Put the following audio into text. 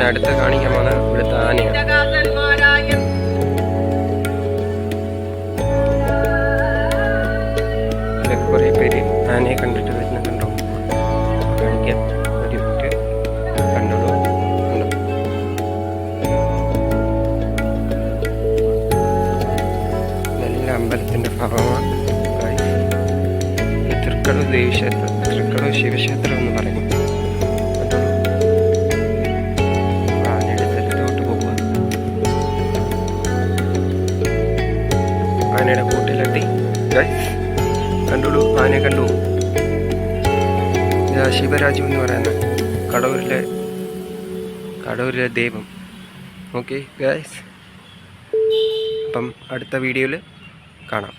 അടുത്ത കാണിക്കാൻ പോകുന്ന ഇവിടുത്തെ ആനയാണ്. കുറേ പേര് ആനയെ കണ്ടിട്ട് വരുന്നുണ്ടോ കാണിക്കാൻ ഒരു കണ്ടോളൂ. നല്ല അമ്പലത്തിൻ്റെ ഭാഗമാണ്. തൃക്കടവ് ദേവീക്ഷേത്രം, തൃക്കടവ് ശിവക്ഷേത്രം എന്ന് പറയും. ആനയുടെ സ്ഥലത്തോട്ട് പോകുക. ആനയുടെ കൂട്ടിലെത്തി. കണ്ടോളൂ, ആനയെ കണ്ടു. ഇതാ ശിവരാജ്യം എന്ന് പറയുന്ന കടവൂരിലെ ദൈവം. ഓക്കെ ഗൈസ്, അപ്പം അടുത്ത വീഡിയോയിൽ കാണാം.